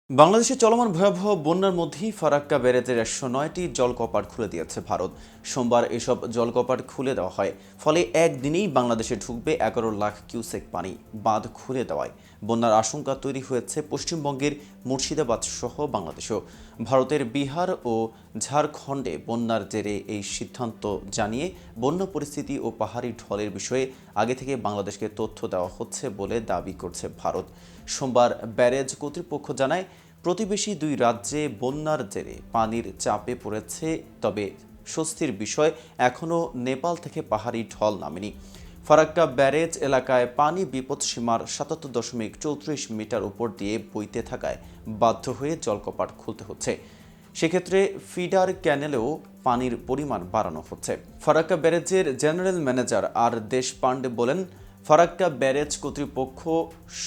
বাংলাদেশে চলমান ভয়াবহ বন্যার মধ্যেই ফারাক্কা ব্যারেজের ১০৯টি জলকপাট খুলে দিয়েছে ভারত। সোমবার এসব জলকপাট খুলে দেওয়া হয়, ফলে একদিনেই বাংলাদেশে ঢুকবে ১১ লাখ কিউসেক পানি। বাঁধ খুলে দেওয়ায় বন্যার আশঙ্কা তৈরি হয়েছে পশ্চিমবঙ্গের মুর্শিদাবাদ সহ বাংলাদেশেও। ভারতের বিহার ও ঝাড়খণ্ডে বন্যার জেরে এই সিদ্ধান্ত জানিয়ে বন্যা পরিস্থিতি ও পাহাড়ি ঢলের বিষয়ে আগে থেকে বাংলাদেশকে তথ্য দেওয়া হচ্ছে বলে দাবি করছে ভারত। সোমবার ব্যারেজ কর্তৃপক্ষ জানায়, প্রতিবেশী দুই রাজ্যে বন্যার জেরে পানির চাপে পড়েছে, তবে স্বস্তির বিষয় এখনও নেপাল থেকে পাহাড়ি ঢল নামেনি। ফারাক্কা ব্যারেজ এলাকায় পানি বিপদসীমার ৭৭.৩৪ মিটার উপর দিয়ে বইতে থাকায় বাধ্য হয়ে জলকপাট খুলতে হচ্ছে। সেক্ষেত্রে ফিডার ক্যানেলেও পানির পরিমাণ বাড়ানো হচ্ছে। ফারাক্কা ব্যারেজের জেনারেল ম্যানেজার আর দেশপান্ডে বলেন, ফারাক্কা ব্যারেজ কর্তৃপক্ষ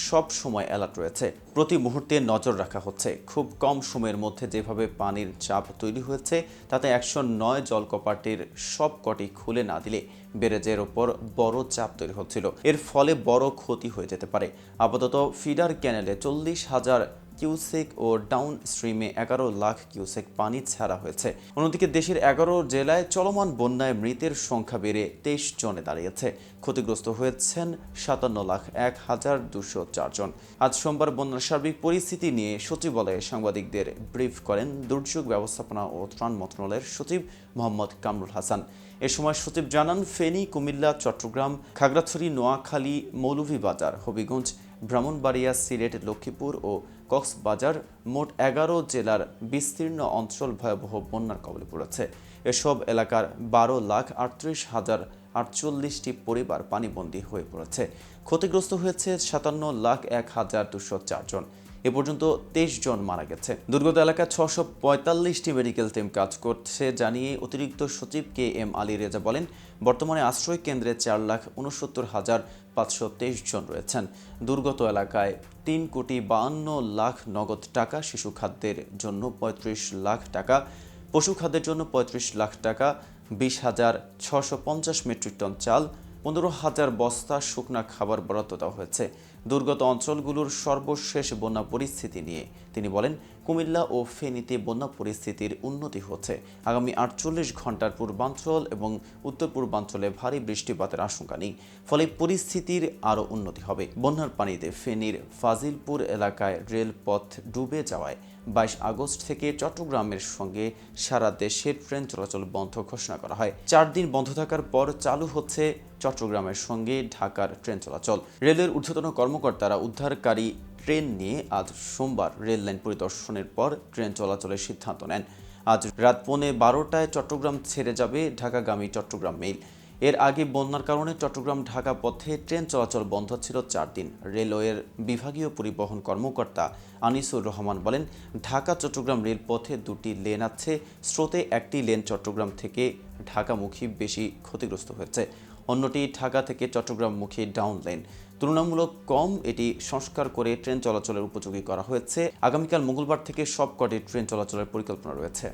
সব সময় অ্যালার্ট রয়েছে, প্রতি মুহূর্তে নজর রাখা হচ্ছে। খুব কম সময়ের মধ্যে যেভাবে পানির চাপ তৈরি হয়েছে তাতে ১০৯ জলকপাটের সব কটি খুলে না দিলে ব্যারেজের ওপর বড় চাপ তৈরি হচ্ছিল, এর ফলে বড় ক্ষতি হয়ে যেতে পারে। আপাতত ফিডার ক্যানেলে ৪০,০০০ কিউসেক ও ডাউন স্ট্রিমে ১১ লাখ কিউসেক পানি ছাড়া হয়েছে। অন্যদিকে দেশের ১১ জেলায় চলমান বন্যায় মৃতের সংখ্যা বেড়ে ২৩ জনে দাঁড়িয়েছে। ক্ষতিগ্রস্ত হয়েছেন ৫৭,০০০,২০৪ জন। আজ সোমবার বন্যার সার্বিক পরিস্থিতি নিয়ে সচিবালয়ে সাংবাদিকদের ব্রিফ করেন দুর্যোগ ব্যবস্থাপনা ও ত্রাণ মন্ত্রণালয়ের সচিব মোহাম্মদ কামরুল হাসান। এ সময় সচিব জানান, ফেনী, কুমিল্লা, চট্টগ্রাম, খাগড়াছড়ি, নোয়াখালী, মৌলভীবাজার, হবিগঞ্জ, ব্রাহ্মণবাড়িয়া, সিলেট, লক্ষ্মীপুর ও কক্সবাজার মোট ১১ জেলার বিস্তীর্ণ অঞ্চল ভয়াবহ বন্যার কবলে পড়েছে। এসব এলাকার ১২,৩৮,০৪৮টি পরিবার পানিবন্দী হয়ে পড়েছে। ক্ষতিগ্রস্ত হয়েছে ৫৭,০০১,২০৪ জন। এ পর্যন্ত ২৩ জন মারা গেছে। দুর্গত এলাকায় ৬৪৫টি মেডিকেল টিম কাজ করছে জানিয়ে অতিরিক্ত সচিব কে এম আলী রেজা বলেন, বর্তমানে আশ্রয় কেন্দ্রে ৪,৬৯,৫২৩ জন রয়েছেন। দুর্গত এলাকায় ৩,৫২,০০,০০০ নগদ টাকা, শিশু খাদ্যের জন্য ৩৫ লাখ টাকা, পশু খাদ্যের জন্য ৩৫ লাখ টাকা, ২০,৬৫০ মেট্রিক টন চাল, ১৫,০০০ বস্তা শুকনা খাবার বরাদ্দ দেওয়া হয়েছে। দুর্গত অঞ্চলগুলোর সর্বশেষ বন্যা পরিস্থিতি নিয়ে তিনি বলেন, কুমিল্লা ও ফেনীতে বন্যা পরিস্থিতির উন্নতি হচ্ছে। আগামী ৪৮ ঘন্টার পূর্বাঞ্চল এবং উত্তর পূর্বাঞ্চলে ভারী বৃষ্টিপাতের আশঙ্কা নেই, ফলে পরিস্থিতির আরও উন্নতি হবে। বন্যার পানিতে ফেনীর ফাজিলপুর এলাকায় রেলপথ ডুবে যাওয়ায় ২২ আগস্ট থেকে চট্টগ্রামের সঙ্গে সারা দেশের ট্রেন চলাচল বন্ধ ঘোষণা করা হয়। ৪ দিন বন্ধ থাকার পর চালু হচ্ছে চট্টগ্রামের সঙ্গে ঢাকার ট্রেন চলাচল। রেলের ঊর্ধ্বতন কর্মকর্তারা উদ্ধারকারী ট্রেন নিয়ে আজ সোমবার রেল লাইন পরিদর্শনের পর ট্রেন চলাচলের সিদ্ধান্ত নেন। আজ রাত ১১:৩০টায় চট্টগ্রাম ছেড়ে যাবে ঢাকাগামী চট্টগ্রাম মেইল। এর আগে বন্যার কারণে চট্টগ্রাম-ঢাকা পথে ট্রেন চলাচল বন্ধ ছিল ৪ দিন। রেলওয়ের বিভাগীয় পরিবহন কর্মকর্তা আনিসুর রহমান বলেন, ঢাকা-চট্টগ্রাম রেলপথে ২টি লেন আছে। স্রোতে একটি লেন চট্টগ্রাম থেকে ঢাকামুখী বেশি ক্ষতিগ্রস্ত হয়েছে, অন্যটি ঢাকা থেকে চট্টগ্রামমুখী ডাউন লেন। তুলনামূলক কম, এটি সংস্কার করে ট্রেন চলাচলের উপযোগী করা হয়েছে। আগামীকাল মঙ্গলবার থেকে সবকটি ট্রেন চলাচলের পরিকল্পনা রয়েছে।